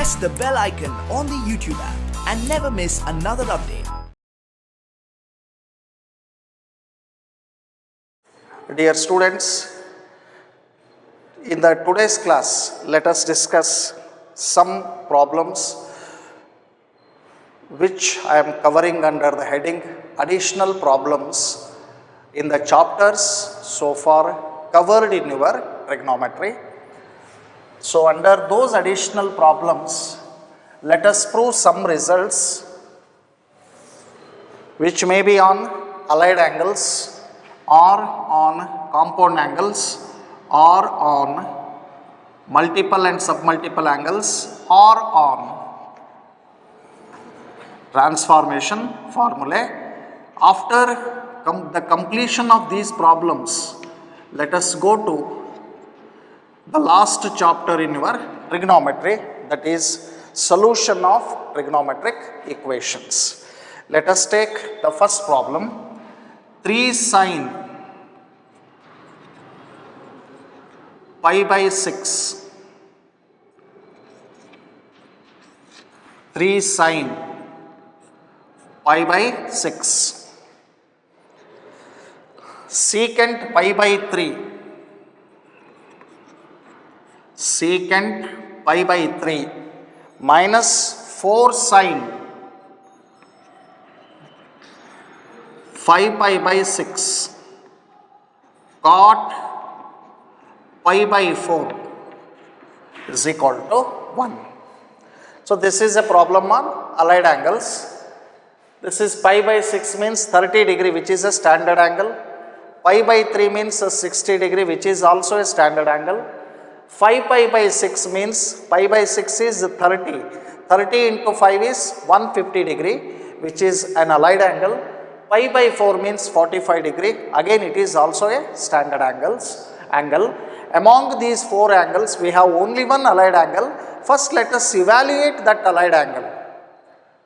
press the bell icon on the YouTube app and never miss another update. Dear students, in the today's class, let us discuss some problems which I am covering under the heading additional problems in the chapters so far covered in your trigonometry. So under those additional problems, let us prove some results which may be on allied angles or on compound angles or on multiple and submultiple angles or on transformation formulae. After the completion of these problems, let us go to the last chapter in your trigonometry, that is solution of trigonometric equations. Let us take the first problem. 3 sine pi by 6. 3 sine pi by 6. Secant pi by 3. Secant pi by 3 minus 4 sine 5 pi by 6 cot pi by 4 is equal to 1. So this is a problem on allied angles. This is pi by 6 means 30 degree, which is a standard angle. Pi by 3 means 60 degree, which is also a standard angle. 5 pi by 6 means pi by 6 is 30. 30 into 5 is 150 degree, which is an allied angle. Pi by 4 means 45 degree. Again, it is also a standard angle. Among these 4 angles, we have only one allied angle. First, let us evaluate that allied angle.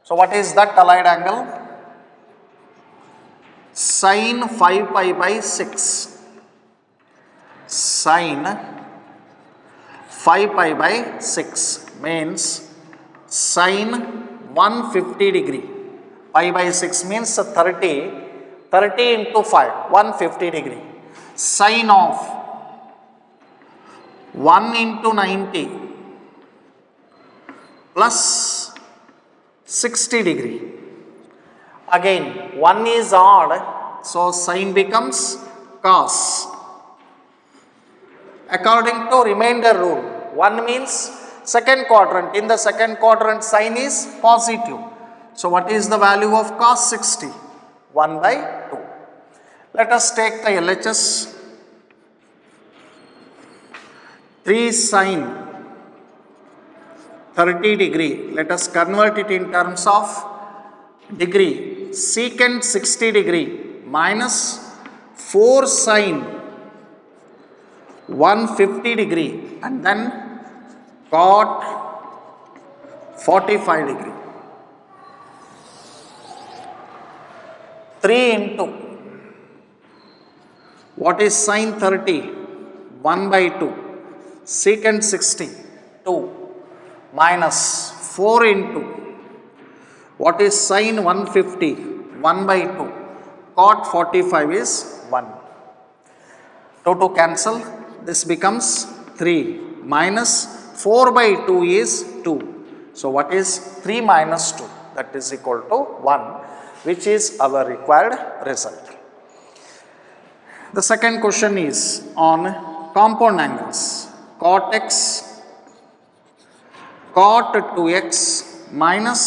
So, what is that allied angle? Sine 5 pi by 6. Sine 5 pi by 6 means sine 150 degree. Pi by 6 means 30. 30 into 5, 150 degree. Sine of 1 into 90 plus 60 degree. Again, 1 is odd, so sine becomes cos. According to remainder rule, 1 means second quadrant. In the second quadrant, sine is positive. So what is the value of cos 60? 1 by 2. Let us take the LHS. 3 sine 30 degree. Let us convert it in terms of degree. Secant 60 degree minus 4 sine 150 degree and then cot 45 degree. 3 into what is sine 30? 1 by 2. Secant 60, 2 minus 4 into what is sine 150? 1 by 2. Cot 45 is 1. 2 cancel. This becomes 3 minus 4 by 2 is 2. So what is 3 minus 2? That is equal to 1, which is our required result. The second question is on compound angles. Cot x, cot 2x minus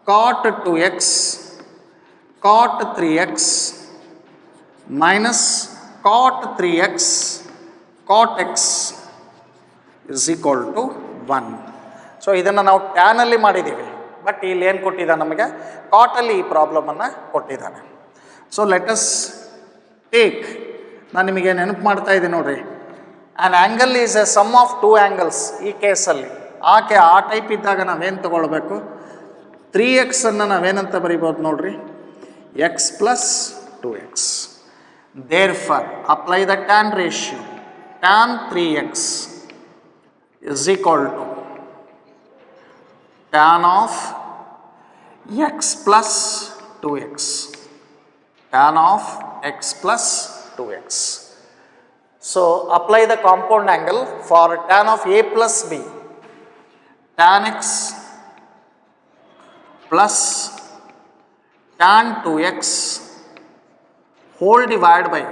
cot 2x, cot 3x minus cot 3x, cot x is equal to 1. So ಇದನ್ನು ನಾವು tan ಅಲ್ಲಿ ಮಾಡಿದ್ದೀವಿ, but ಇಲ್ಲಿ ಏನು ಕೊಟ್ಟಿದ್ದಾನೆ ನಮಗೆ cot ಅಲ್ಲಿ ಈ ಪ್ರಾಬ್ಲಮ್ ಅನ್ನು ಕೊಟ್ಟಿದ್ದಾನೆ. ಸೊ ಲೆಟ್ ಅಸ್ ಟೇಕ್, ನಾನು ನಿಮಗೆ ನೆನಪು ಮಾಡ್ತಾ ಇದ್ದೀನಿ ನೋಡ್ರಿ, an angle is a sum of 2 angles. ಈ ಕೇಸಲ್ಲಿ ಆ ಟೈಪ್ ಇದ್ದಾಗ ನಾವೇನು ತಗೊಳ್ಬೇಕು, 3x ಅನ್ನು ನಾವೇನಂತ ಬರಿಬೋದು ನೋಡ್ರಿ, x plus 2x. Therefore, apply the tan ratio. Tan 3x is equal to tan of x plus 2x, tan of x plus 2x. So apply the compound angle for tan of a plus b, tan x plus tan 2x whole divided by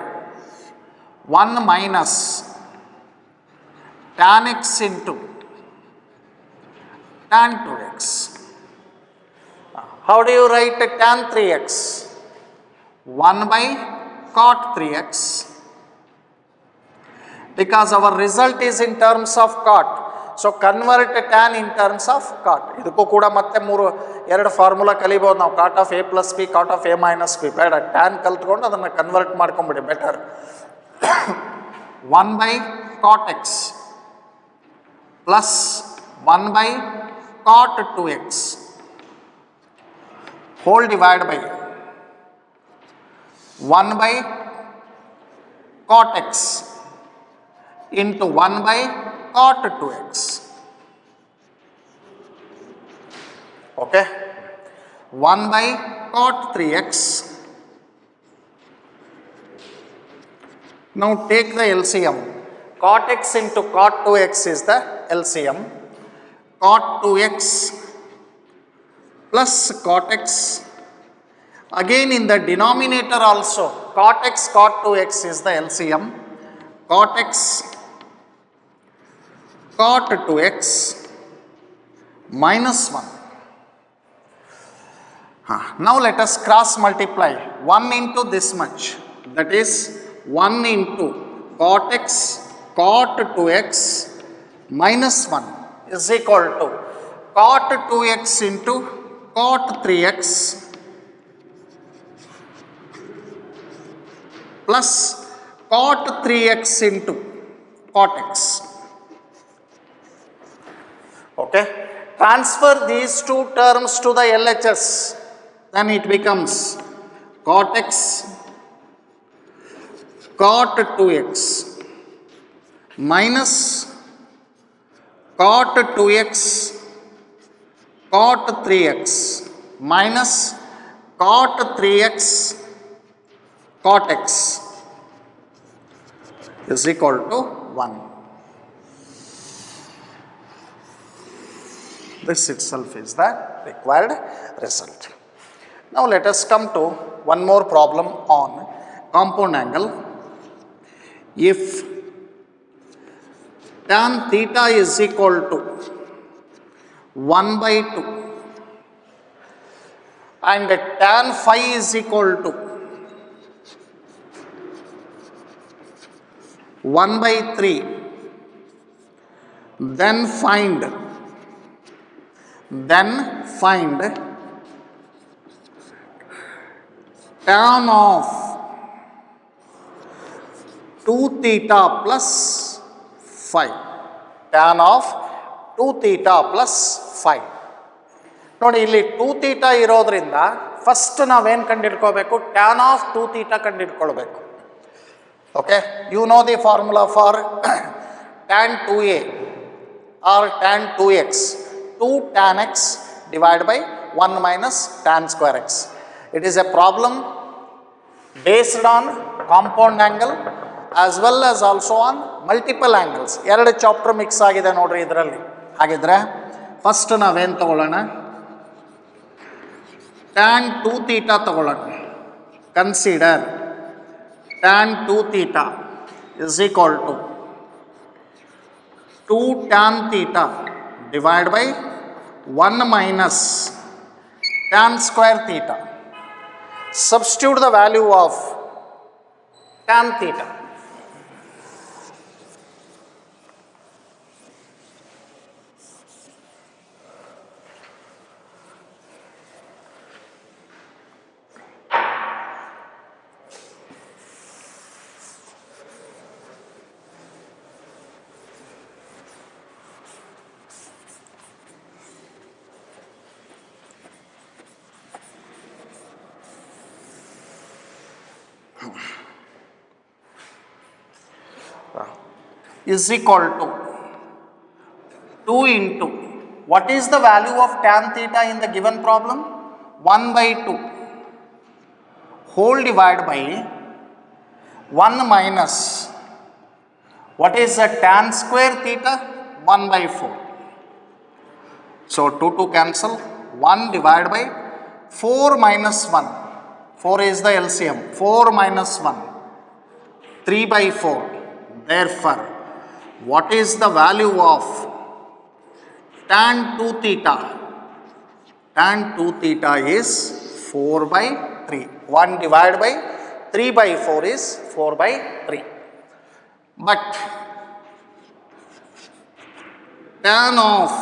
1 minus tan x into tan 2x. How do you write tan 3x? 1 by cot 3x, because our result is in terms of cot. So convert tan in terms of cot. ಇದಕ್ಕೂ ಕೂಡ ಮತ್ತೆ ಎರಡು formula ಕಲಿಬಹುದು ನಾವು, cot of a plus b, cot of a minus b. ಬೇಡ, tan ಕಲ್ತ್ಕೊಂಡು ಅದನ್ನು convert ಮಾಡ್ಕೊಂಬಿಡಿ better. 1 by cot x plus 1 by cot 2x whole divided by 1 by cot x into 1 by cot 2x. Okay, 1 by cot 3x. Now take the LCM. Cot x into cot 2x is the LCM. Cot 2x plus cot x. Again in the denominator also, cot x cot 2x is the LCM. Cot x cot 2x minus 1. Now let us cross multiply 1 into this much, that is 1 into cot x cot 2x minus 1 is equal to cot 2x into cot 3x plus cot 3x into cot x. Okay, transfer these two terms to the LHS, then it becomes cot x cot 2x minus cot 2x cot 3x minus cot 3x cot x is equal to 1. This itself is the required result. Now let us come to one more problem on compound angle. If tan theta is equal to 1 by 2 and tan phi is equal to 1 by 3, then find tan of 2 theta plus phi. Tan of 2 theta plus phi. ನೋಡಿ ಇಲ್ಲಿ 2 theta ಇರೋದ್ರಿಂದ first ನಾವೇನು ಕಂಡುಹಿಡ್ಕೋಬೇಕು, tan of 2 theta ಕಂಡುಹಿಡ್ಕೊಳ್ಬೇಕು. Okay, you know the formula for tan 2a or tan 2x, 2 tan x divided by 1 minus tan square x. It is a problem based on compound angle as well as also on multiple angles. ಎರಡು chapter mix ಆಗಿದೆ ನೋಡ್ರಿ ಇದರಲ್ಲಿ. ಹಾಗಿದ್ರೆ first ನಾವೇನು ತಗೊಳ್ಳೋಣ, tan 2 theta ತಗೊಳ್ಳೋಣ. Consider tan 2 theta is equal to 2 tan theta divided by 1 minus tan square theta. Substitute the value of tan theta. Is equal to 2 into What is the value of tan theta in the given problem? 1 by 2 whole divided by 1 minus, what is the tan square theta? 1 by 4. So 2 to cancel, 1 divided by 4 minus 1. 4 is the LCM. 4 minus 1. 3 by 4. Therefore, what is the value of tan 2 theta? Tan 2 theta is 4 by 3. 1 divided by 3 by 4 is 4 by 3. But tan of,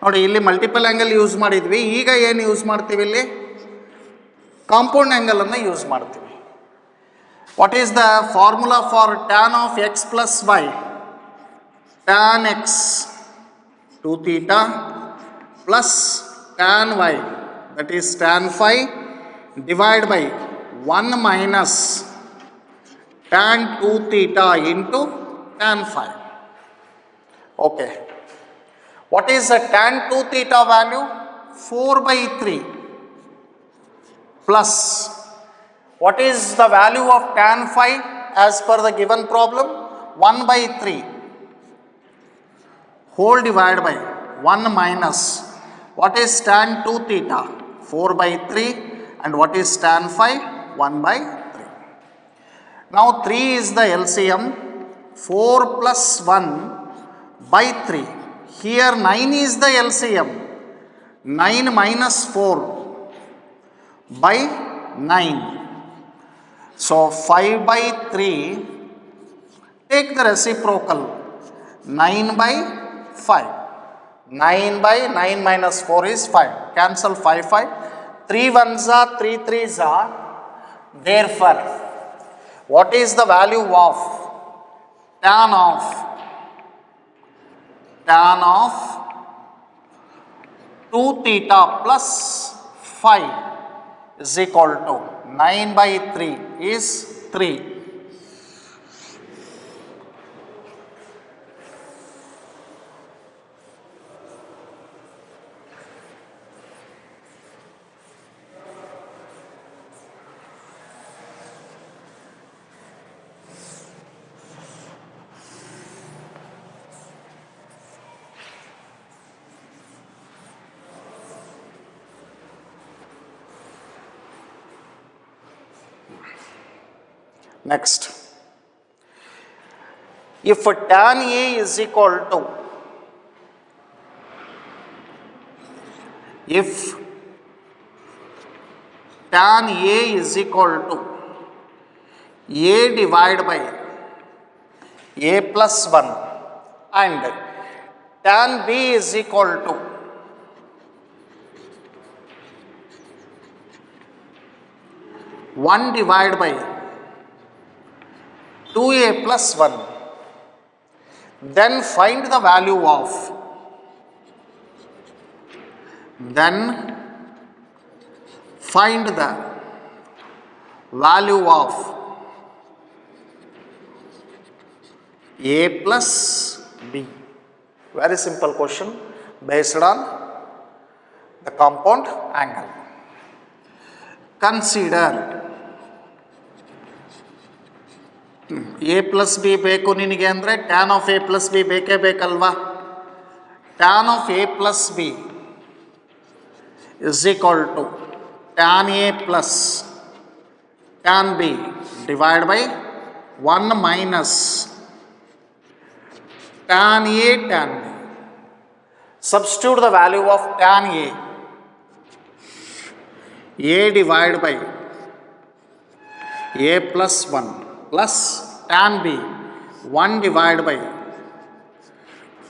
ನೋಡಿ ಇಲ್ಲಿ multiple angle use ಮಾಡಿದ್ವಿ, ಈಗ ಏನು use ಮಾಡ್ತೀವಿ ಇಲ್ಲಿ? Compound ಆ್ಯಂಗಲನ್ನು use ಮಾಡ್ತೀವಿ. What is the formula for tan of x plus y? Tan x 2 theta plus tan y, that is tan phi, divide by 1 minus tan 2 theta into tan phi. Okay, what is the tan 2 theta value? 4 by 3 plus, what is the value of tan phi as per the given problem? 1 by 3 whole divided by 1 minus, what is tan 2 theta? 4 by 3, and what is tan phi? 1 by 3. Now 3 is the LCM, 4 plus 1 by 3. Here 9 is the LCM, 9 minus 4 by 9. So 5 by 3, take the reciprocal, 9 by 5. 9 by 9 minus 4 is 5. Cancel 5, 5. 3 ones are, 3 threes are. Therefore, what is the value of tan of 2 theta plus 5 is equal to 9 by 3 is 3. Next, if tan A is equal to, if tan A is equal to A divided by A plus 1 and tan B is equal to one divided by 2A plus 1, then find the value of, A plus B. Very simple question based on the compound angle. Consider A plus B ಬೇಕು ನಿನಗೆ ಅಂದರೆ tan of A plus B ಬೇಕೇ ಬೇಕಲ್ವಾ? Tan of A plus B is equal to tan A plus tan B divided by 1 minus tan A tan B. Substitute the value of tan A. A divided by A plus 1 plus tan B 1 divided by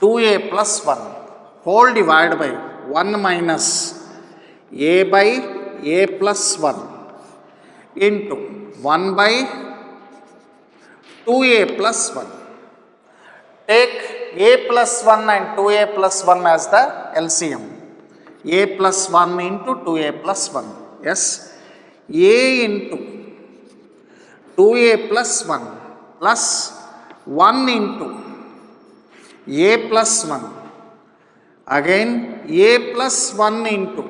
2A plus 1 whole divided by 1 minus A by A plus 1 into 1 by 2A plus 1. Take A plus 1 and 2A plus 1 as the LCM. A plus 1 into 2A plus 1. Yes. A into 2A plus 1 plus 1 into A plus 1 again a plus 1 into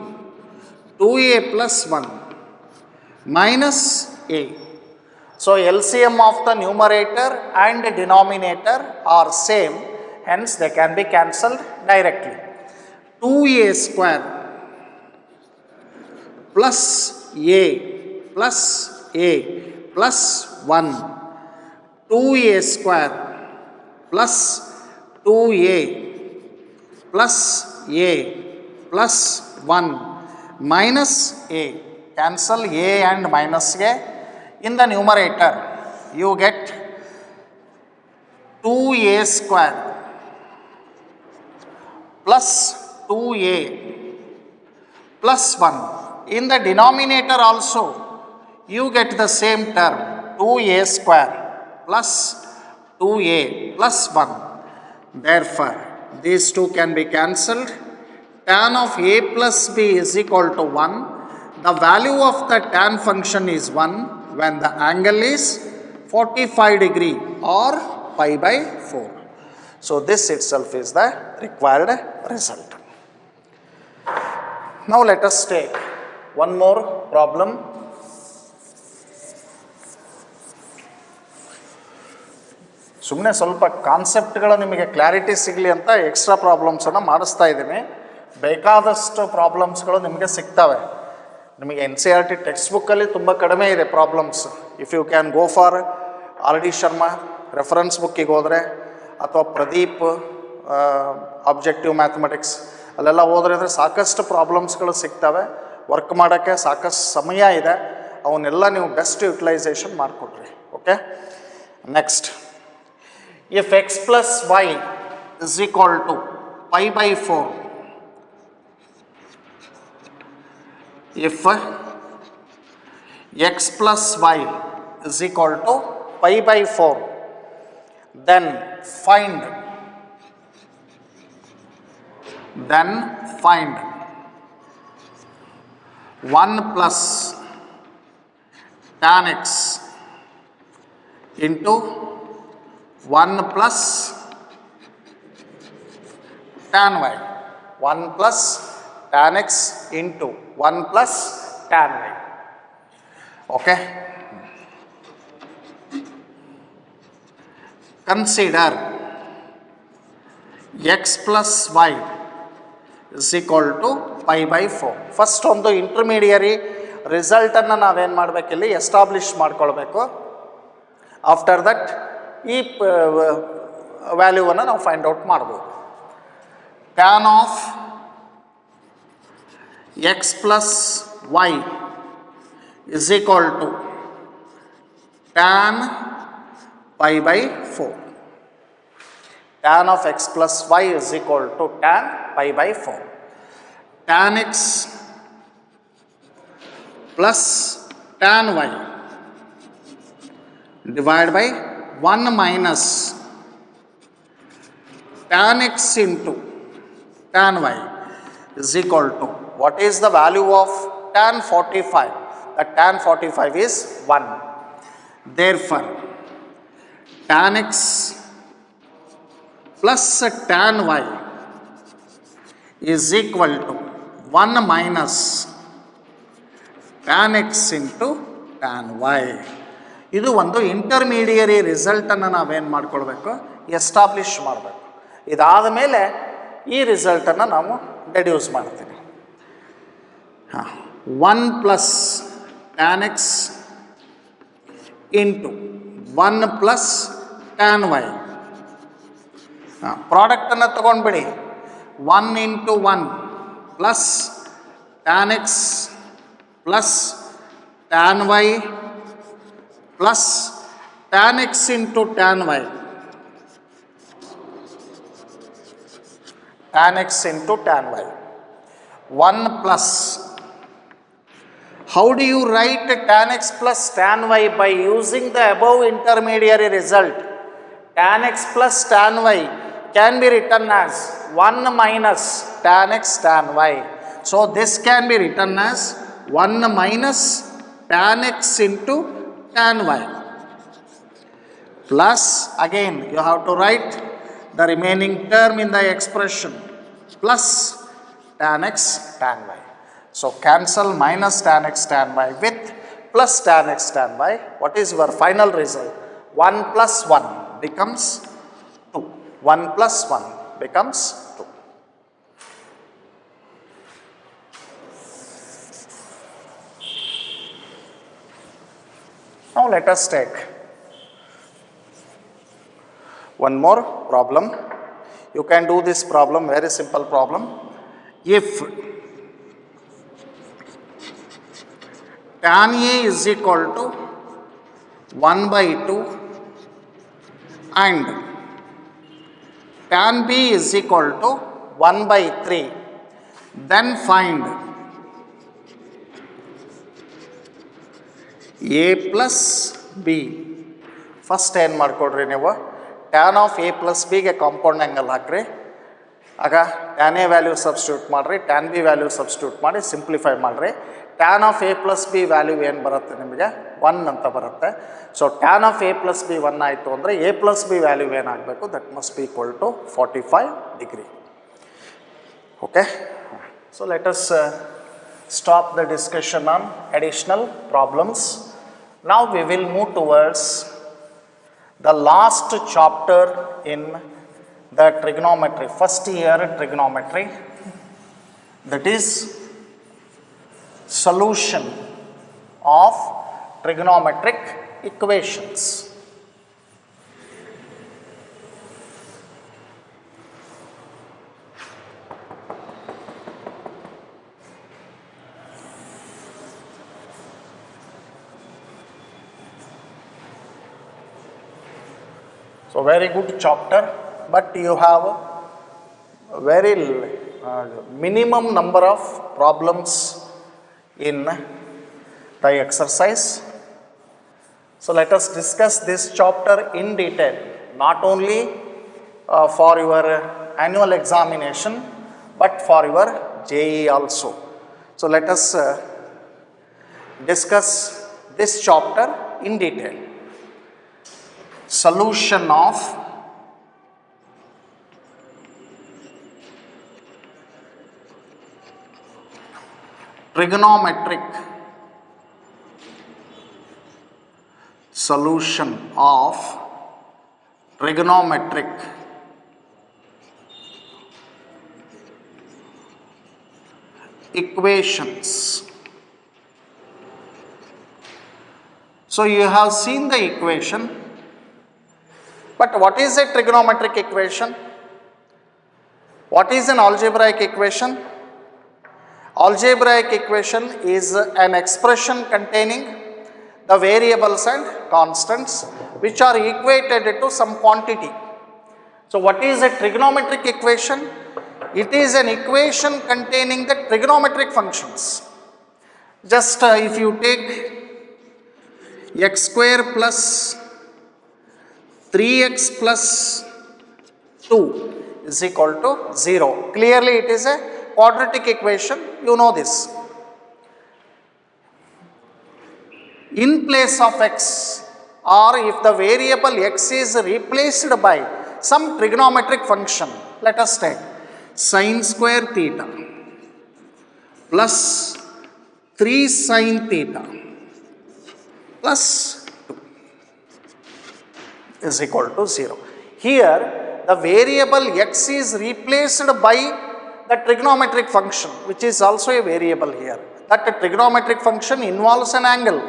2a plus 1 minus a. So LCM of the numerator and denominator are same, hence they can be cancelled directly. 2a square plus a plus a plus 1, 2a square plus 2a plus a plus 1 minus a. Cancel a and minus a. In the numerator, you get 2a square plus 2a plus 1. In the denominator also, you get the same term, 2a square plus 2a plus 1. Therefore, these two can be cancelled. Tan of a plus b is equal to 1. The value of the tan function is 1 when the angle is 45 degree or pi by 4. So this itself is the required result. Now let us take one more problem. ಸುಮ್ಮನೆ ಸ್ವಲ್ಪ ಕಾನ್ಸೆಪ್ಟ್ಗಳು ನಿಮಗೆ clarity ಸಿಗಲಿ ಅಂತ extra ಪ್ರಾಬ್ಲಮ್ಸನ್ನು ಮಾಡಿಸ್ತಾ ಇದ್ದೀನಿ. ಬೇಕಾದಷ್ಟು ಪ್ರಾಬ್ಲಮ್ಸ್ಗಳು ನಿಮಗೆ ಸಿಗ್ತವೆ. ನಿಮಗೆ NCERT ಟೆಕ್ಸ್ಟ್ ಬುಕ್ಕಲ್ಲಿ ತುಂಬ ಕಡಿಮೆ ಇದೆ problems. If you can go for RD Sharma reference ಬುಕ್ಕಿಗೆ ಹೋದರೆ ಅಥವಾ ಪ್ರದೀಪ್ ಆಬ್ಜೆಕ್ಟಿವ್ ಮ್ಯಾಥಮೆಟಿಕ್ಸ್ ಅಲ್ಲೆಲ್ಲ ಹೋದ್ರೆ ಸಾಕಷ್ಟು ಪ್ರಾಬ್ಲಮ್ಸ್ಗಳು ಸಿಗ್ತವೆ. ವರ್ಕ್ ಮಾಡೋಕ್ಕೆ ಸಾಕಷ್ಟು ಸಮಯ ಇದೆ. ಅವನ್ನೆಲ್ಲ ನೀವು ಬೆಸ್ಟ್ ಯುಟಿಲೈಸೇಷನ್ ಮಾಡಿಕೊಡ್ರಿ. Okay, next, if x plus y is equal to pi by 4, if x plus y is equal to pi by 4, then find 1 plus tan x into 1 plus tan y. 1 plus tan x into 1 plus tan y. Okay. Consider x plus y is equal to pi by 4. First ಒಂದು intermediary ರಿಸಲ್ಟನ್ನು ನಾವೇನು ಮಾಡಬೇಕಿಲ್ಲಿ establish ಮಾಡ್ಕೊಳ್ಬೇಕು. After that ಈ ವ್ಯಾಲ್ಯೂವನ್ನು ನಾವು find out ಮಾಡ್ಬೋದು. Tan of x plus y is equal to tan pi by 4. Tan of x plus y is equal to tan pi by 4. Tan x plus tan y divided by 1 minus tan x into tan y is equal to, what is the value of tan 45? The tan 45 is 1. Therefore, tan x plus tan y is equal to 1 minus tan x into tan y. ಇದು ಒಂದು intermediary ರಿಸಲ್ಟನ್ನು ನಾವೇನು ಮಾಡ್ಕೊಳ್ಬೇಕು, establish ಮಾಡಬೇಕು. ಇದಾದ ಮೇಲೆ ಈ ರಿಸಲ್ಟನ್ನು ನಾವು ಡೆಡ್ಯೂಸ್ ಮಾಡ್ತೀವಿ. 1 plus tan x into 1 plus tan y. ಪ್ರಾಡಕ್ಟನ್ನು ತೊಗೊಂಡ್ಬಿಡಿ. 1 into 1 plus tan x plus tan y plus tan x into tan y. Tan x into tan y. 1 plus. How do you write tan x plus tan y? By using the above intermediary result. Tan x plus tan y can be written as 1 minus tan x tan y. So this can be written as 1 minus tan x into tan y plus, again you have to write the remaining term in the expression, plus tan x tan y. So cancel minus tan x tan y with plus tan x tan y. What is your final result? 1 plus 1 becomes 2. 1 plus 1 becomes 2. Now let us take one more problem. You can do this problem, very simple problem. If tan A is equal to 1 by 2 and tan B is equal to 1 by 3, then find A plus B. First ಏನು ಮಾಡಿಕೊಡ್ರಿ ನೀವು tan of A plus ಬಿಗೆ compound angle ಹಾಕ್ರಿ. ಆಗ tan A value substitute ಮಾಡಿರಿ, tan B value substitute ಮಾಡಿ simplify ಮಾಡಿರಿ. Tan of A plus B value ಏನು ಬರುತ್ತೆ ನಿಮಗೆ? 1 ಅಂತ ಬರುತ್ತೆ. So tan of A plus B 1 ಆಯಿತು ಅಂದರೆ ಎ ಪ್ಲಸ್ ಬಿ ವ್ಯಾಲ್ಯೂ ಏನಾಗಬೇಕು? That must be equal to 45 degree. Okay, so let us stop the discussion on additional problems. Now we will move towards the last chapter in the trigonometry, first year trigonometry, that is solution of trigonometric equations. So very good chapter, but you have a very minimum number of problems in the exercise. So let us discuss this chapter in detail, not only for your annual examination, but for your JEE also. So let us discuss this chapter in detail. Solution of trigonometric equations. So you have seen the equation. But what is a trigonometric equation? What is an algebraic equation? Algebraic equation is an expression containing the variables and constants which are equated to some quantity. So what is a trigonometric equation? It is an equation containing the trigonometric functions. Just if you take x square plus 3x plus 2 is equal to 0. Clearly it is a quadratic equation, you know this. In place of x, or if the variable x is replaced by some trigonometric function, let us take sin square theta plus 3 sin theta plus is equal to 0. Here the variable x is replaced by the trigonometric function, which is also a variable here. That trigonometric function involves an angle.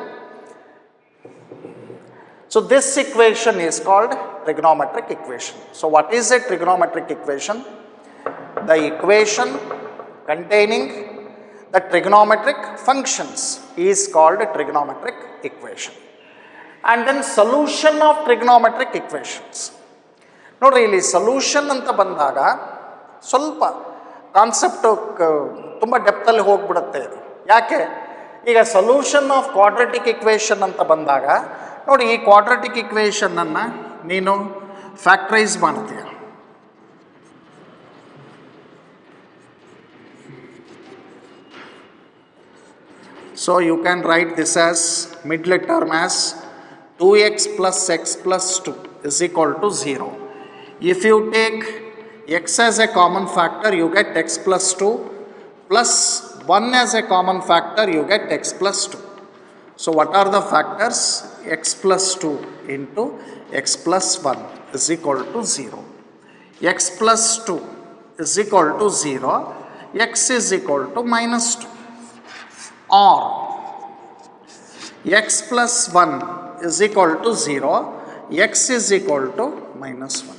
So this equation is called trigonometric equation. So what is a trigonometric equation? The equation containing the trigonometric functions is called a trigonometric equation. And then solution of trigonometric equations. ನೋಡ್ರಿ, ಇಲ್ಲಿ solution ಅಂತ ಬಂದಾಗ ಸ್ವಲ್ಪ concept ತುಂಬ ಡೆಪ್ತಲ್ಲಿ ಹೋಗ್ಬಿಡುತ್ತೆ ಇದು. ಯಾಕೆ? ಈಗ ಸೊಲ್ಯೂಷನ್ ಆಫ್ ಕ್ವಾಡ್ರೆಟಿಕ್ ಇಕ್ವೇಷನ್ ಅಂತ ಬಂದಾಗ ನೋಡಿ, ಈ ಕ್ವಾಡ್ರೆಟಿಕ್ ಇಕ್ವೇಷನನ್ನು ನೀನು ಫ್ಯಾಕ್ಟ್ರೈಸ್ ಮಾಡ್ತೀಯ. So you can write this as middle term as 2x plus x plus 2 is equal to 0. If you take x as a common factor, you get x plus 2, plus 1 as a common factor, you get x plus 2. So what are the factors? X plus 2 into x plus 1 is equal to 0. X plus 2 is equal to 0, x is equal to minus 2. Or x plus 1 is equal to 0, x is equal to minus 1.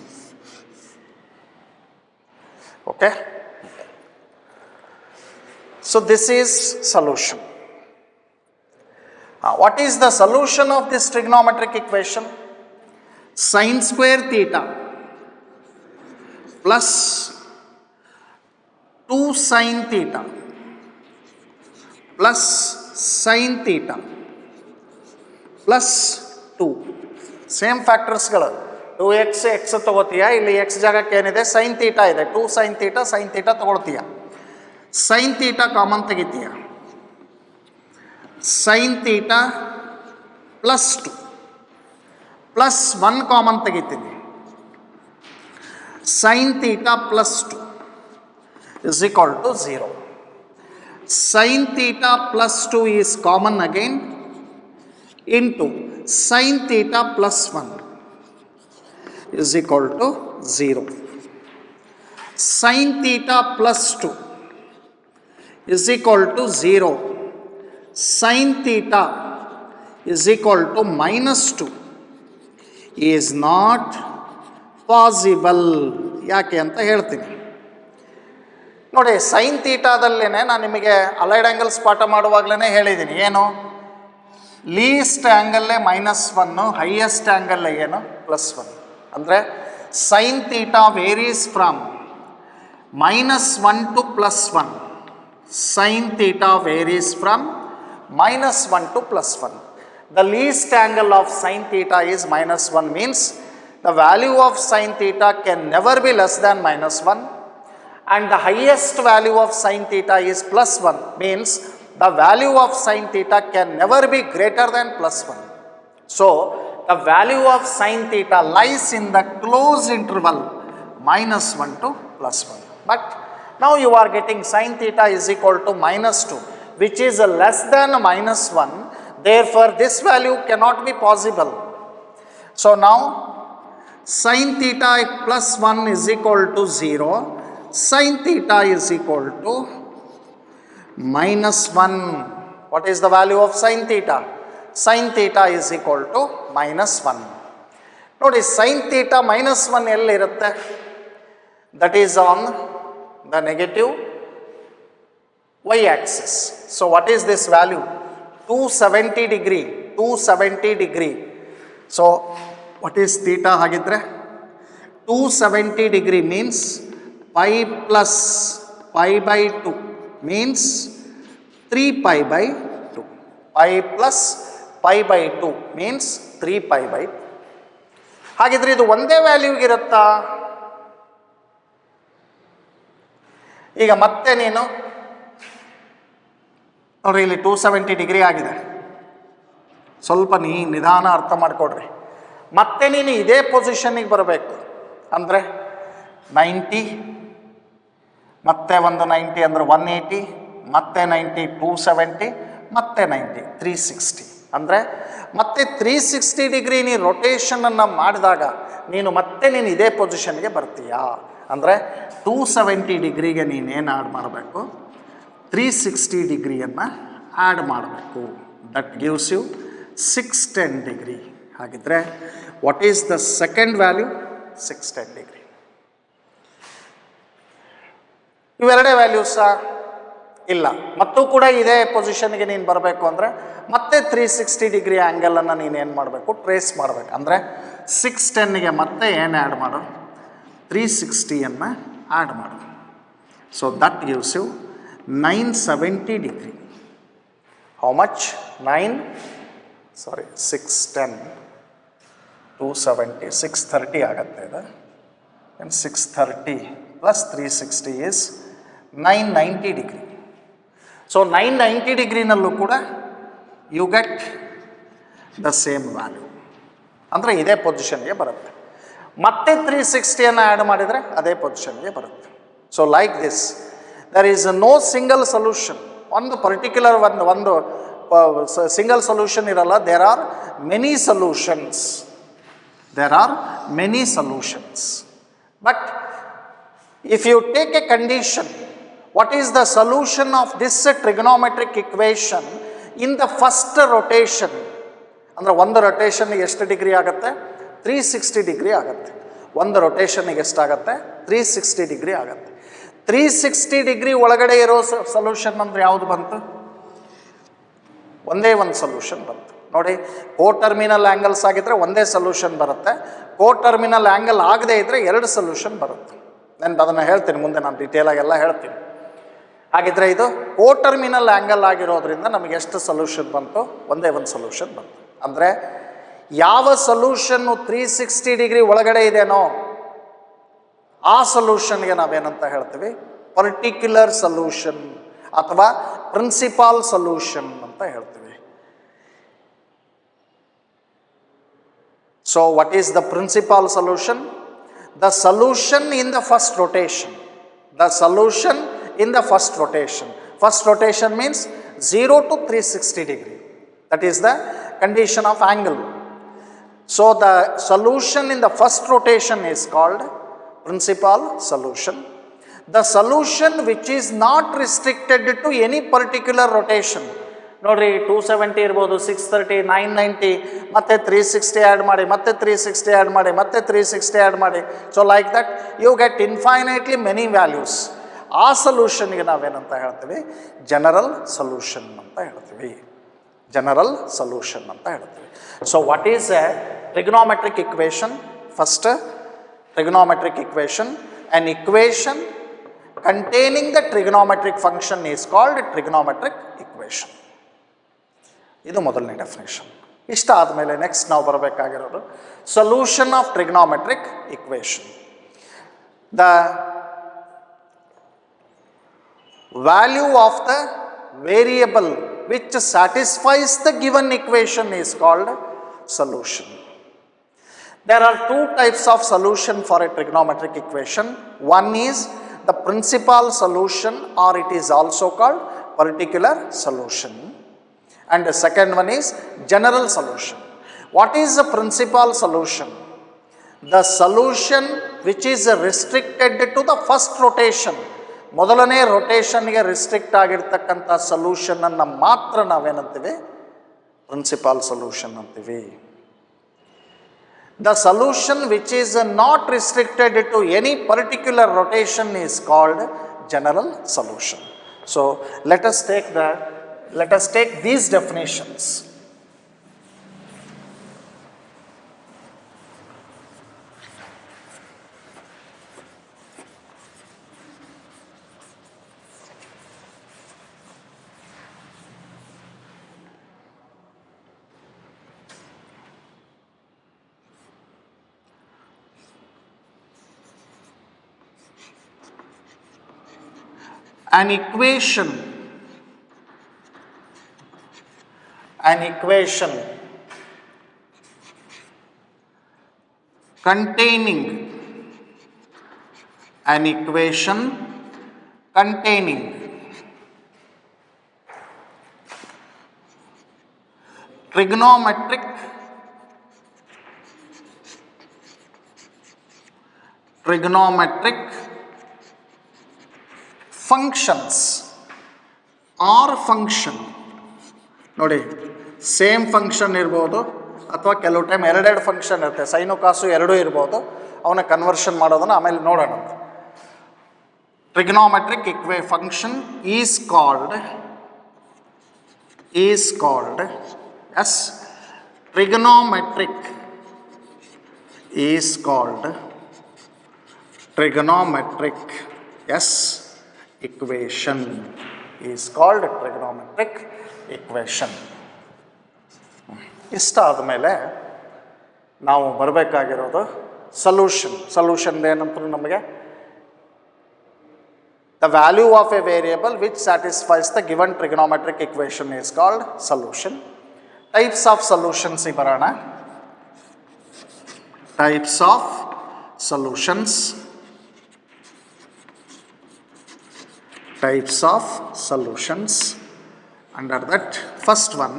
Okay? So this is solution. What is the solution of this trigonometric equation? Sin square theta plus 2 sin theta plus sin theta plus 2. Same ಫ್ಯಾಕ್ಟರ್ಸ್ಗಳು 2x x ತಗೋತೀಯ, ಇಲ್ಲಿ x ಜಾಗಕ್ಕೆ ಏನಿದೆ sin theta ಇದೆ, 2 sin theta ತಗೊಳ್ತೀಯ. sin theta common ತೆಗಿತೀಯ, sin theta plus 2 plus 1 common ತೆಗಿತೀನಿ, sin theta plus 2 is equal to 0. sin theta plus 2 is common again into sin theta plus 1 is equal to 0. Sin theta plus 2 is equal to 0. Sin theta is equal to minus 2 is not possible. ಯಾಕೆ ಅಂತ ಹೇಳ್ತೀನಿ ನೋಡಿ. Sign ತೀಟಾದಲ್ಲೇ ನಾನು ನಿಮಗೆ allied angles ಪಾಠ ಮಾಡುವಾಗಲೇ ಹೇಳಿದ್ದೀನಿ, ಏನು list ಆ್ಯಂಗಲ್ಲೇ -1, highest ಆ್ಯಂಗಲ್ಲೇ ಏನು +1. ಅಂದರೆ sign theta varies from -1 to +1. Sign theta varies from -1 to +1. The least angle of sin theta is -1, means the value of sin theta can never be less than -1, and the highest value of sin theta is +1, means the value of sin theta can never be greater than +1. So the value of sin theta lies in the close interval -1 to +1. But now you are getting sin theta is equal to -2, which is less than -1. Therefore this value cannot be possible. So now sin theta plus 1 is equal to 0. Sin theta is equal to -1. What is the value of sin theta? Sin theta is equal to -1. ನೋಡಿ, sin theta -1 ಎಲ್ಲಿರುತ್ತೆ? That is on the negative y axis. So what is this value? 270 degree. 270 degree. So what is theta ಹಾಗಿದ್ರೆ? 270 degree means pi plus pi by 2 means 3 pi by 2. Pi plus pi by 2 means 3 pi by 2. ಹಾಗಿದ್ರೆ ಇದು ಒಂದೇ ವ್ಯಾಲ್ಯೂಗಿರುತ್ತಾ? ಈಗ ಮತ್ತೆ ನೀನು ನೋಡ್ರಿ, ಇಲ್ಲಿ 270 degree ಆಗಿದೆ. ಸ್ವಲ್ಪ ನಿಧಾನ ಅರ್ಥ ಮಾಡ್ಕೊಡ್ರಿ. ಮತ್ತೆ ನೀನು ಇದೇ ಪೊಸಿಷನ್ನಿಗೆ ಬರಬೇಕು ಅಂದರೆ 90, ಮತ್ತೆ ಒಂದು 90 ಅಂದರೆ 180, ಮತ್ತೆ 90 270, ಮತ್ತೆ 90 360. ಅಂದರೆ ಮತ್ತೆ 360 ಡಿಗ್ರಿ ನೀನು ರೊಟೇಷನನ್ನು ಮಾಡಿದಾಗ ನೀನು ಇದೇ ಪೊಸಿಷನ್ಗೆ ಬರ್ತೀಯಾ? ಅಂದರೆ 270 ಡಿಗ್ರಿಗೆ ನೀನೇನು ಆ್ಯಡ್ ಮಾಡಬೇಕು? 360 ಡಿಗ್ರಿಯನ್ನು ಆ್ಯಡ್ ಮಾಡಬೇಕು. That gives you 610 degree. ಹಾಗಿದ್ರೆ what is the second value? 610 degree. ಇವೆರಡೇ ವ್ಯಾಲ್ಯೂಸಾ? ಇಲ್ಲ. ಮತ್ತು ಕೂಡ ಇದೇ ಪೊಸಿಷನ್ಗೆ ನೀನು ಬರಬೇಕು ಅಂದರೆ ಮತ್ತೆ 360 ಡಿಗ್ರಿ ಆ್ಯಂಗಲನ್ನು ನೀನೇನು ಮಾಡಬೇಕು? ಟ್ರೇಸ್ ಮಾಡಬೇಕು. ಅಂದರೆ 610ಗೆ ಮತ್ತೆ ಏನು ಆ್ಯಡ್ ಮಾಡು? 360ಯನ್ನು ಆ್ಯಡ್ ಮಾಡು. So that gives you 970 degree. How much? 610 270 630 ಆಗುತ್ತೆ ಇದು. And 630 plus 360 is 990 degree. So 990 ಡಿಗ್ರಿನಲ್ಲೂ ಕೂಡ you get the same value. ಅಂದರೆ ಇದೇ ಪೊಸಿಷನ್ಗೆ ಬರುತ್ತೆ. ಮತ್ತೆ 360 ಆ್ಯಡ್ ಮಾಡಿದರೆ ಅದೇ ಪೊಸಿಷನ್ಗೆ ಬರುತ್ತೆ. So like this there is no single solution. ಒಂದು ಪರ್ಟಿಕ್ಯುಲರ್ ಒಂದು ಸಿಂಗಲ್ ಸೊಲ್ಯೂಷನ್ ಇರಲ್ಲ. There are many solutions. But if you take a condition, what is the solution of this trigonometric equation in the first rotation? ಅಂದರೆ ಒಂದು ರೊಟೇಷನ್ಗೆ ಎಷ್ಟು degree ಆಗುತ್ತೆ? 360 degree ಆಗುತ್ತೆ. ಒಂದು ರೊಟೇಷನ್ಗೆ ಎಷ್ಟಾಗುತ್ತೆ? 360 ಡಿಗ್ರಿ ಆಗುತ್ತೆ. 360 ಡಿಗ್ರಿ ಒಳಗಡೆ ಇರೋ ಸೊಲ್ಯೂಷನ್ ಅಂದರೆ ಯಾವುದು ಬಂತು? ಒಂದೇ ಒಂದು ಸೊಲ್ಯೂಷನ್ ಬಂತು ನೋಡಿ. ಕೋ ಟರ್ಮಿನಲ್ ಆ್ಯಂಗಲ್ಸ್ ಆಗಿದ್ದರೆ ಒಂದೇ ಸೊಲ್ಯೂಷನ್ ಬರುತ್ತೆ. ಕೋ ಟರ್ಮಿನಲ್ ಆ್ಯಂಗಲ್ ಆಗದೇ ಇದ್ದರೆ ಎರಡು ಸೊಲ್ಯೂಷನ್ ಬರುತ್ತೆ. ನಾನು ಅದನ್ನು ಹೇಳ್ತೀನಿ ಮುಂದೆ, ನಾನು ಡೀಟೇಲಾಗೆಲ್ಲ ಹೇಳ್ತೀನಿ. ಹಾಗಿದ್ರೆ ಇದು ಕೋ ಟರ್ಮಿನಲ್ ಆ್ಯಂಗಲ್ ಆಗಿರೋದ್ರಿಂದ ನಮಗೆ ಎಷ್ಟು ಸೊಲ್ಯೂಷನ್ ಬಂತು? ಒಂದೇ ಒಂದು ಸೊಲ್ಯೂಷನ್ ಬಂತು. ಅಂದರೆ ಯಾವ ಸೊಲ್ಯೂಷನ್ನು 360 ಡಿಗ್ರಿ ಒಳಗಡೆ ಇದೆನೋ ಆ ಸೊಲ್ಯೂಷನ್ಗೆ ನಾವೇನಂತ ಹೇಳ್ತೀವಿ? ಪರ್ಟಿಕ್ಯುಲರ್ ಸೊಲ್ಯೂಷನ್ ಅಥವಾ ಪ್ರಿನ್ಸಿಪಾಲ್ ಸೊಲ್ಯೂಷನ್ ಅಂತ ಹೇಳ್ತೀವಿ. So what is the principal solution? The solution in the first rotation. The solution in the first rotation. First rotation means 0 to 360 degree. That is the condition of angle. So the solution in the first rotation is called principal solution. The solution which is not restricted to any particular rotation. ನೋಡಿರಿ, 270 ಇರ್ಬೋದು, 630, 990, ಮತ್ತೆ 360 add ಮಾಡಿ, ಮತ್ತೆ 360 add ಮಾಡಿ, ಮತ್ತೆ 360 add ಮಾಡಿ. So like that you get infinitely many values. ಆ ಸೊಲ್ಯೂಷನ್ಗೆ ನಾವೇನಂತ ಹೇಳ್ತೀವಿ? ಜನರಲ್ ಸೊಲ್ಯೂಷನ್ ಅಂತ ಹೇಳ್ತೀವಿ. ಜನರಲ್ ಸೊಲ್ಯೂಷನ್ ಅಂತ ಹೇಳ್ತೀವಿ. So what is A trigonometric equation? First trigonometric equation, an equation containing the trigonometric function is called trigonometric equation. ಇದು ಮೊದಲನೇ ಡೆಫಿನೇಷನ್. ಇಷ್ಟ ಆದಮೇಲೆ ನೆಕ್ಸ್ಟ್ ನಾವು ಬರಬೇಕಾಗಿರೋದು solution of trigonometric equation. The value of the variable which satisfies the given equation is called solution. There are two types of solution for a trigonometric equation. One is the principal solution, or it is also called particular solution. And the second one is general solution. What is the principal solution? The solution which is restricted to the first rotation. ಮೊದಲನೇ ರೊಟೇಷನ್ಗೆ restrict ಆಗಿರ್ತಕ್ಕಂಥ ಸೊಲ್ಯೂಷನನ್ನು ಮಾತ್ರ ನಾವೇನಂತೀವಿ? Principal solution ಅಂತೀವಿ. The solution which is not restricted to any particular rotation is called general solution. So let us take these definitions. An equation containing trigonometric functions or function. ನೋಡಿ, same function ಇರ್ಬೋದು ಅಥವಾ ಕೆಲವು time ಎರಡೆರಡು function ಇರುತ್ತೆ. Sign ಕಾಸು ಎರಡೂ ಇರ್ಬೋದು. ಅವನ್ನ ಕನ್ವರ್ಷನ್ ಮಾಡೋದನ್ನು ಆಮೇಲೆ ನೋಡೋಣ. Trigonometric function is called as trigonometric is called trigonometric as equation is called trigonometric equation. ಇಷ್ಟ ಆದಮೇಲೆ ನಾವು ಬರಬೇಕಾಗಿರೋದು ಸೊಲ್ಯೂಷನ್ ಏನಂತ ನಮಗೆ the value of a variable which satisfies the given trigonometric equation is called solution. Types of solutions ಬರೋಣ. Types of solutions, types of solutions. Under that, first one,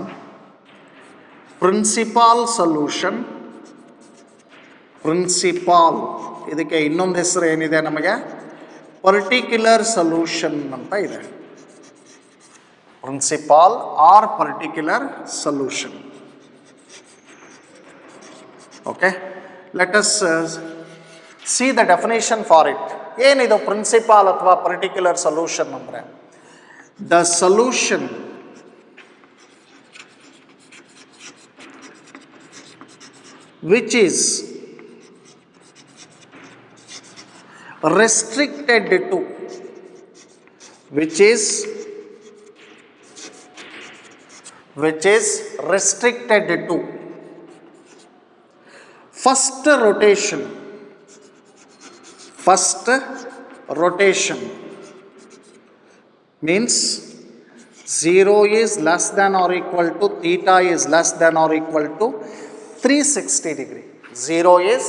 principal solution. Principal, ಇದಕ್ಕೆ ಇನ್ನೊಂದು ಹೆಸರು ಏನಿದೆ ನಮಗೆ, particular solution ಅಂತ ಇದೆ. Principal or particular solution. Okay, let us see the definition for it. ಏನಿದು principal ಅಥವಾ ಪರ್ಟಿಕ್ಯುಲರ್ ಸೊಲ್ಯೂಷನ್ ಅಂದರೆ, the solution which is restricted to, which is restricted to first rotation means 0 is less than or equal to theta is less than or equal to 360 degree. 0 is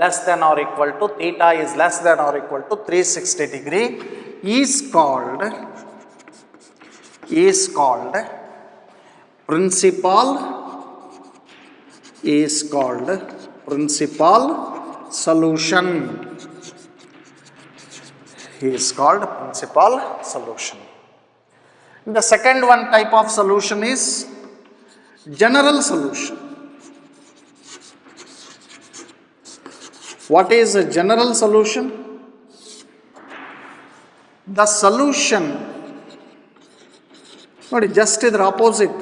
less than or equal to theta is less than or equal to 360 degree is called principal solution. Is called principal solution. The second one type of solution is general solution. What is a general solution? The solution, ನೋಡಿ just ಇದರ opposite,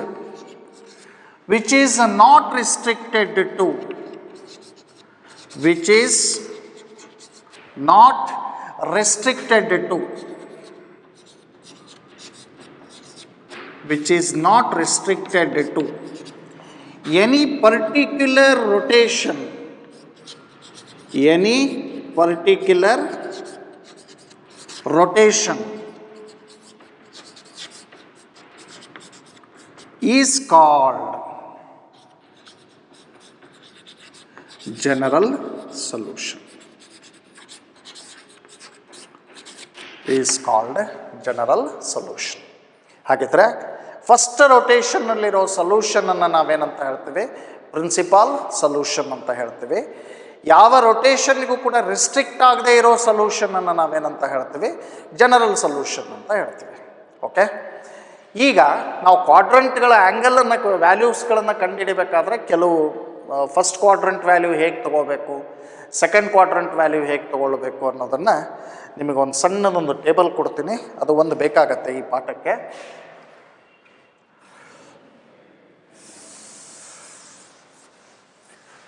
which is not restricted to, which is not restricted to, which is not restricted to any particular rotation, any particular rotation is called general solution. Is called general solution. ಹಾಗಿದ್ರೆ first ರೊಟೇಷನ್ನಲ್ಲಿರೋ ಸೊಲ್ಯೂಷನನ್ನು ನಾವೇನಂತ ಹೇಳ್ತೀವಿ, principal solution ಅಂತ ಹೇಳ್ತೀವಿ. ಯಾವ ರೊಟೇಷನ್ಗೂ ಕೂಡ restrict ಆಗದೆ ಇರೋ ಸೊಲ್ಯೂಷನನ್ನು ನಾವೇನಂತ ಹೇಳ್ತೀವಿ, ಜನರಲ್ ಸೊಲ್ಯೂಷನ್ ಅಂತ ಹೇಳ್ತೀವಿ. ಓಕೆ, ಈಗ ನಾವು ಕ್ವಾಡ್ರಂಟ್ಗಳ ಆ್ಯಂಗಲನ್ನು ವ್ಯಾಲ್ಯೂಸ್ಗಳನ್ನು ಕಂಡುಹಿಡಿಬೇಕಾದ್ರೆ ಕೆಲವು ಫಸ್ಟ್ ಕ್ವಾಡ್ರಂಟ್ ವ್ಯಾಲ್ಯೂ ಹೇಗೆ ತೊಗೋಬೇಕು, ಸೆಕೆಂಡ್ ಕ್ವಾಡ್ರಂಟ್ ವ್ಯಾಲ್ಯೂ ಹೇಗೆ ತೊಗೊಳ್ಬೇಕು ಅನ್ನೋದನ್ನು ನಿಮಗೊಂದು ಸಣ್ಣದೊಂದು ಟೇಬಲ್ ಕೊಡ್ತೀನಿ. ಅದು ಒಂದು ಬೇಕಾಗತ್ತೆ ಈ ಪಾಠಕ್ಕೆ.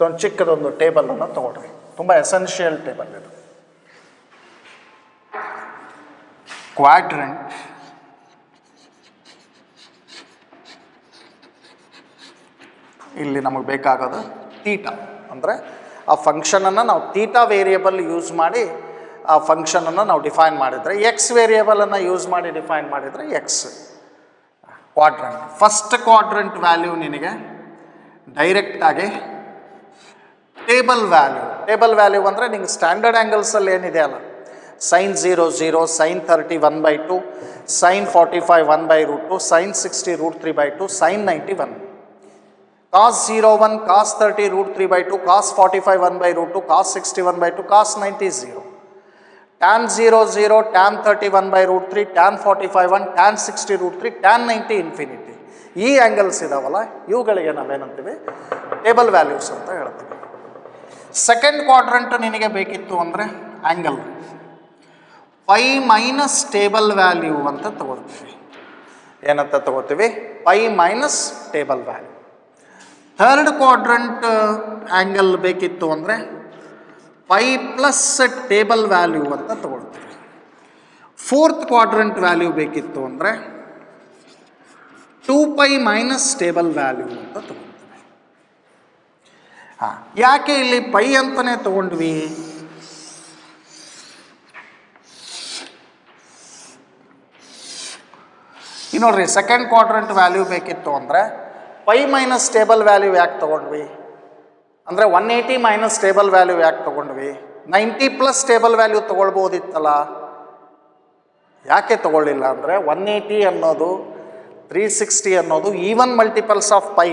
ಒಂದು ಚಿಕ್ಕದೊಂದು ಟೇಬಲನ್ನು ತೊಗೊಳ್ರಿ, ತುಂಬ ಎಸೆನ್ಷಿಯಲ್ ಟೇಬಲ್ ಇದು. ಕ್ವಾಡ್ರಂಟ್ ಇಲ್ಲಿ ನಮಗೆ ಬೇಕಾಗೋದು ತೀಟಾ, ಅಂದರೆ ಆ ಫಂಕ್ಷನನ್ನು ನಾವು ತೀಟಾ ವೇರಿಯಬಲ್ ಯೂಸ್ ಮಾಡಿ ಆ ಫಂಕ್ಷನನ್ನು ನಾವು ಡಿಫೈನ್ ಮಾಡಿದರೆ, ಎಕ್ಸ್ ವೇರಿಯಬಲನ್ನು ಯೂಸ್ ಮಾಡಿ ಡಿಫೈನ್ ಮಾಡಿದರೆ X quadrant. First quadrant value ನಿನಗೆ ಡೈರೆಕ್ಟಾಗಿ ಟೇಬಲ್ ವ್ಯಾಲ್ಯೂ ಅಂದರೆ ನಿಂಗೆ ಸ್ಟ್ಯಾಂಡರ್ಡ್ ಆ್ಯಂಗಲ್ಸಲ್ಲಿ ಏನಿದೆ ಅಲ್ಲ, sin 0 0, sin 30 1/2, sin 45 1/√2, sin 60 √3/2, sin 90 1, cos 0 1, cos 30 √3/2, cos 45 1/√2, cos 60 1/2, cos 90 0, tan 0 0, tan 30 1/√3, tan 45 1, tan 60 √3, tan 90 infinity. ಈ ಆ್ಯಂಗಲ್ಸ್ ಇದಾವಲ್ಲ, ಇವುಗಳಿಗೆ ನಾವೇನಂತೀವಿ, ಟೇಬಲ್ ವ್ಯಾಲ್ಯೂಸ್ ಅಂತ ಹೇಳ್ತೀವಿ. ಸೆಕೆಂಡ್ ಕ್ವಾಡ್ರಂಟ್ ನಿನಗೆ ಬೇಕಿತ್ತು ಅಂದರೆ angle pi minus table value ಅಂತ ತಗೋತೀವಿ. ಏನಂತ ತಗೋತೀವಿ, pi minus table value. Third quadrant angle ಬೇಕಿತ್ತು ಅಂದರೆ ಪೈ ಪ್ಲಸ್ ಟೇಬಲ್ ವ್ಯಾಲ್ಯೂ ಅಂತ ತಗೊಳ್ತೀವಿ. ಫೋರ್ತ್ ಕ್ವಾಡ್ರಂಟ್ ವ್ಯಾಲ್ಯೂ ಬೇಕಿತ್ತು ಅಂದರೆ 2π ಮೈನಸ್ ಟೇಬಲ್ ವ್ಯಾಲ್ಯೂ ಅಂತ ತಗೊಳ್ತೀವಿ. ಯಾಕೆ ಇಲ್ಲಿ ಪೈ ಅಂತಲೇ ತಗೊಂಡ್ವಿ? ನೋಡ್ರಿ, ಸೆಕೆಂಡ್ ಕ್ವಾಡ್ರಂಟ್ ವ್ಯಾಲ್ಯೂ ಬೇಕಿತ್ತು ಅಂದರೆ ಪೈ ಮೈನಸ್ ಟೇಬಲ್ ವ್ಯಾಲ್ಯೂ ಯಾಕೆ ತೊಗೊಂಡ್ವಿ ಅಂದರೆ 180 ಮೈನಸ್ ಟೇಬಲ್ ವ್ಯಾಲ್ಯೂ ಯಾಕೆ ತೊಗೊಂಡ್ವಿ? 90+ ಸ್ಟೇಬಲ್ ವ್ಯಾಲ್ಯೂ ತೊಗೊಳ್ಬೋದಿತ್ತಲ್ಲ, ಯಾಕೆ ತೊಗೊಳ್ಳಿಲ್ಲ ಅಂದರೆ 180 ಅನ್ನೋದು 360 ಅನ್ನೋದು even multiples of pi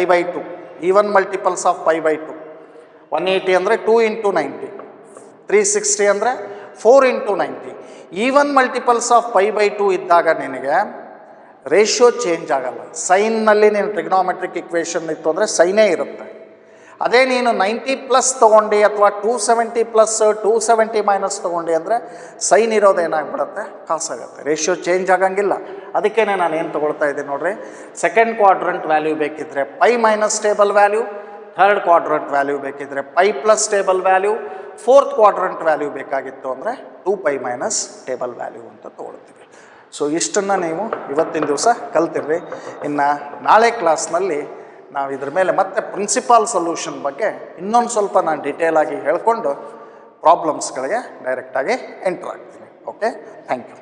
2, even multiples of pi 2. 180 ಅಂದರೆ 2 × 90, 360 ಅಂದರೆ 4 × 90. ಈವನ್ ಮಲ್ಟಿಪಲ್ಸ್ ಆಫ್ ಪೈ 2 ಇದ್ದಾಗ ನಿನಗೆ ರೇಷಿಯೋ ಚೇಂಜ್ ಆಗಲ್ಲ. ಸೈನ್ನಲ್ಲಿ ನೀನು ಟ್ರಿಗ್ನೋಮೆಟ್ರಿಕ್ ಇಕ್ವೇಷನ್ ಇತ್ತು ಅಂದರೆ ಸೈನೇ ಇರುತ್ತೆ. ಅದೇ ನೀನು 90+ ತೊಗೊಂಡು ಅಥವಾ 270+, 270- ತೊಗೊಂಡು ಅಂದರೆ ಸೈನ್ ಇರೋದು ಏನಾಗ್ಬಿಡುತ್ತೆ, ಕಾಸಾಗುತ್ತೆ. ರೇಷಿಯೋ ಚೇಂಜ್ ಆಗಂಗಿಲ್ಲ. ಅದಕ್ಕೇ ನಾನು ಏನು ತೊಗೊಳ್ತಾ ಇದ್ದೀನಿ ನೋಡ್ರಿ, ಸೆಕೆಂಡ್ ಕ್ವಾಡ್ರಂಟ್ ವ್ಯಾಲ್ಯೂ ಬೇಕಿದ್ದರೆ pi minus stable value, third quadrant value ಬೇಕಿದ್ದರೆ pi plus stable value, fourth quadrant value ಬೇಕಾಗಿತ್ತು ಅಂದರೆ 2π - ಸ್ಟೇಬಲ್ ವ್ಯಾಲ್ಯೂ ಅಂತ ತೊಗೊಳ್ತೀವಿ. ಸೊ ಇಷ್ಟನ್ನು ನೀವು ಇವತ್ತಿನ ದಿವಸ ಕಲ್ತಿರ್ರಿ. ಇನ್ನು ನಾಳೆ ಕ್ಲಾಸ್ನಲ್ಲಿ ನಾವು ಇದ್ರ ಮೇಲೆ ಮತ್ತೆ ಪ್ರಿನ್ಸಿಪಾಲ್ ಸೊಲ್ಯೂಷನ್ ಬಗ್ಗೆ ಇನ್ನೊಂದು ಸ್ವಲ್ಪ ನಾನು ಡಿಟೇಲಾಗಿ ಹೇಳ್ಕೊಂಡು ಪ್ರಾಬ್ಲಮ್ಸ್ಗಳಿಗೆ ಡೈರೆಕ್ಟಾಗಿ ಎಂಟ್ರ್ ಆಗ್ತೀನಿ. Okay, thank you.